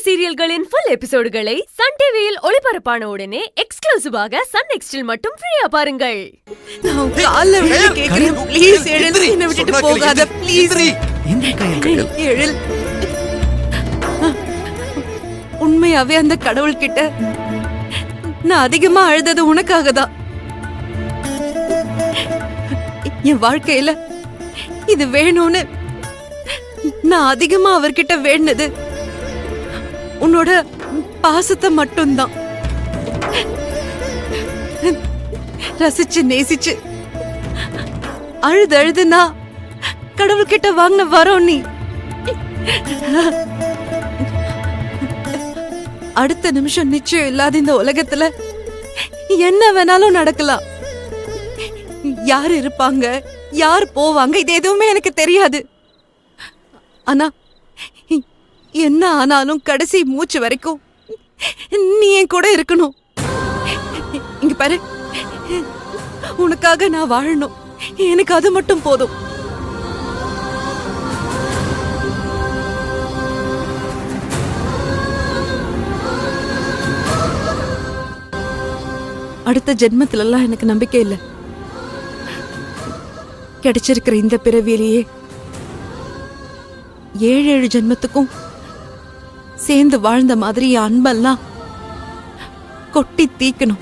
சீரியல்களின் full எபிசோடுகளை Sun டிவியில் ஒளிபரப்பான உடனே எக்ஸ்க்ளூசிவாக சன் நெக்ஸ்டில் மட்டும் ஃப்ரீயா பாருங்கள். நான் கால்ல விழுந்து கேக்குறேன், ப்ளீஸ் எழில், என்னை விட்டுட்டு போகாத, ப்ளீஸ் எழில். உண்மையாவே அந்த கடவுள் கிட்ட நான் அதிகமா அழுதது உனக்காக தான். என் வாழ்க்கையில இது வேணும்னு நான் அதிகமா அவர்கிட்ட வேண்டது உன்னோட பாசத்தை மட்டும்தான். ரசிச்சு நேசிச்சு அழுது நான் கடவுள்கிட்ட வாங்கின வரோம் நீ. அடுத்த நிமிஷம் நிச்சயம் இல்லாத இந்த உலகத்துல என்ன வேணாலும் நடக்கலாம். யார் இருப்பாங்க, யார் போவாங்க, இது எதுவுமே எனக்கு தெரியாது. ஆனா என்ன ஆனாலும் கடைசி மூச்சு வரைக்கும் நீ என் கூட இருக்கணும். இங்க பாரு, உனக்காக நான் வாழணும், எனக்கு அது மட்டும் போதும். அடுத்த ஜென்மத்துல எல்லாம் எனக்கு நம்பிக்கை இல்லை. கிடைச்சிருக்கிற இந்த பிறவியிலேயே 7 ஜென்மத்துக்கும் சேர்ந்து வாழ்ந்த மாதிரி அன்பெல்லாம் கொட்டி தீக்கணும்.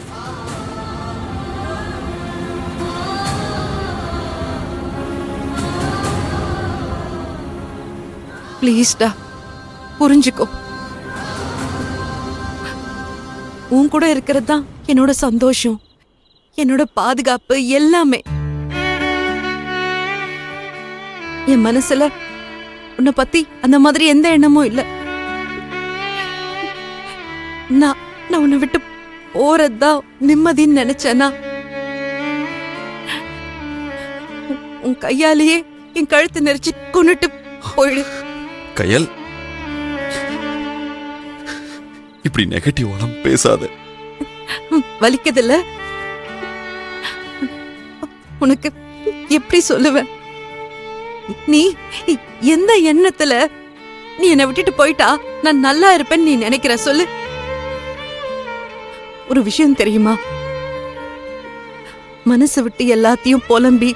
ப்ளீஸ்டா, புரிஞ்சுக்கோ. உன் கூட இருக்கிறது தான் என்னோட சந்தோஷம், என்னோட பாதுகாப்பு எல்லாமே. என் மனசுல உன்னை பத்தி அந்த மாதிரி எந்த எண்ணமும் இல்ல. நான் உன்னை விட்டு போறதுதான் நிம்மதின்னு நினைச்சேனா, உன் கையாலேயே என் கழுத்து நெரிச்சு கொண்டுட்டு போயிடு. கயல், இப்படி நெகட்டிவாலாம் பேசாத. வலிக்குதுல்ல? உனக்கு எப்படி சொல்லுவேன்? நீ எந்த எண்ணத்துல நீ என்னை விட்டுட்டு போயிட்டா நான் நல்லா இருப்பேன்னு நீ நினைக்கிற? சொல்லு. ஒரு விஷயம் தெரியுமா? மனசு விட்டு எல்லாத்தையும் புலம்பி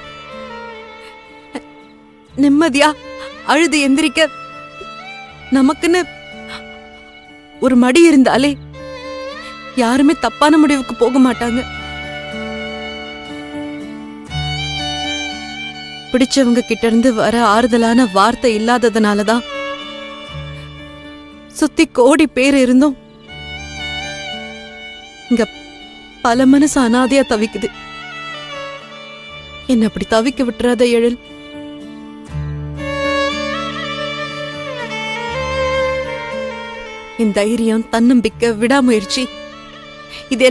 நிம்மதியா அழுது எந்திரிக்க நமக்குன்னு ஒரு மடி இருந்தாலே யாருமே தப்பான முடிவுக்கு போக மாட்டாங்க. பிடிச்சவங்க கிட்ட இருந்து வர ஆறுதலான வார்த்தை இல்லாததுனாலதான் சுத்தி கோடி பேர் இருந்தும் இங்க பல மனசு அனாதையா தவிக்குது. என்ன அப்படி தவிக்க விட்டுறாத எழில். என் தைரியம், தன்னம்பிக்கை, விடாமுயற்சி இது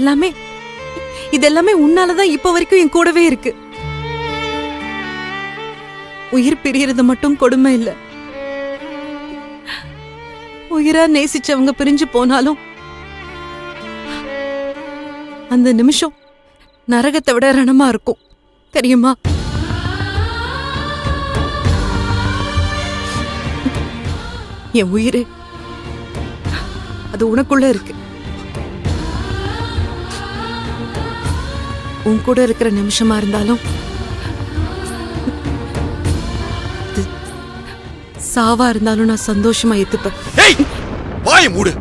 எல்லாமே உன்னாலதான் இப்ப வரைக்கும் என் கூடவே இருக்கு. உயிர் பிரியறது மட்டும் கொடுமை இல்ல. உயிரா நேசிச்சவங்க பிரிஞ்சு போனாலும் அந்த நிமிஷம் நரகத்தை விட ரணமா இருக்கும், தெரியுமா? என் உயிர் அது உனக்குள்ள இருக்கு. உன் கூட இருக்கிற நிமிஷமா இருந்தாலும் சாவா இருந்தாலும் நான் சந்தோஷமா ஏத்துப்பேன். வாயை மூடு.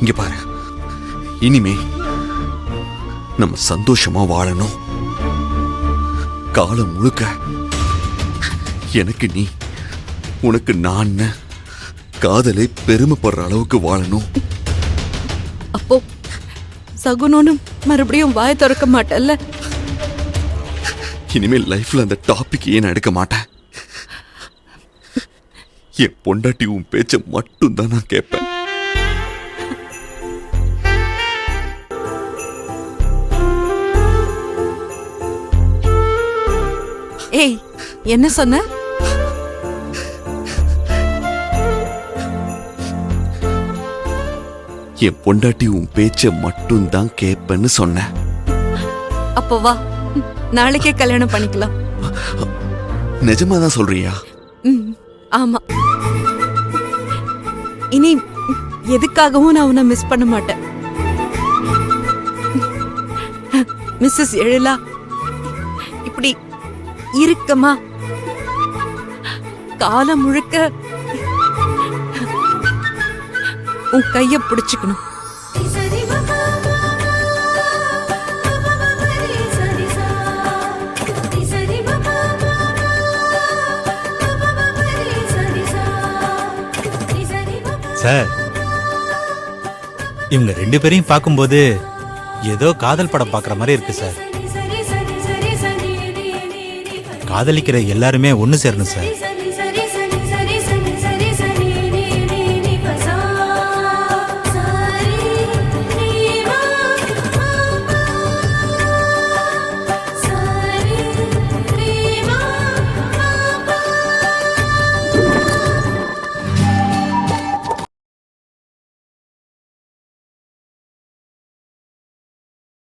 இங்க பாரு, இனிமே நம்ம சந்தோஷமா வாழணும். காலம் முழுக்க எனக்கு நீ, உனக்கு நான் காதலை பெருமைப்படுற அளவுக்கு வாழணும். அப்போ சகுனோன்னு மறுபடியும் வாய் திறக்க மாட்டல்ல? இனிமேல் லைஃப்ல அந்த டாபிக் ஏன் எடுக்க மாட்டேன். என் பொண்டாட்டி உன் பேச்ச மட்டும் தான் நான் கேட்பேன். ஏய், என்ன சொன்ன? என் பொண்டாட்டி உன் பேச்ச மட்டும் தான் கேட்பேன்னு சொன்னேன். அப்போ வா, நாளைக்கே கல்யாணம் பண்ணிக்கலாம். நிஜமா தான் சொல்றியா? ஆமா. இனி எதுக்காகவும் நான் உன்னை மிஸ் பண்ண மாட்டேன். மிஸ்ஸஸ் எழிலா இப்படி இருக்கமா காலம் முழுக்க உன் கைய பிடிச்சுக்கணும். சார், இவங்க 2 பேரையும் பார்க்கும்போது ஏதோ காதல் படம் பார்க்குற மாதிரி இருக்கு சார். காதலிக்கிற எல்லாருமே ஒன்று சேரணும் சார்.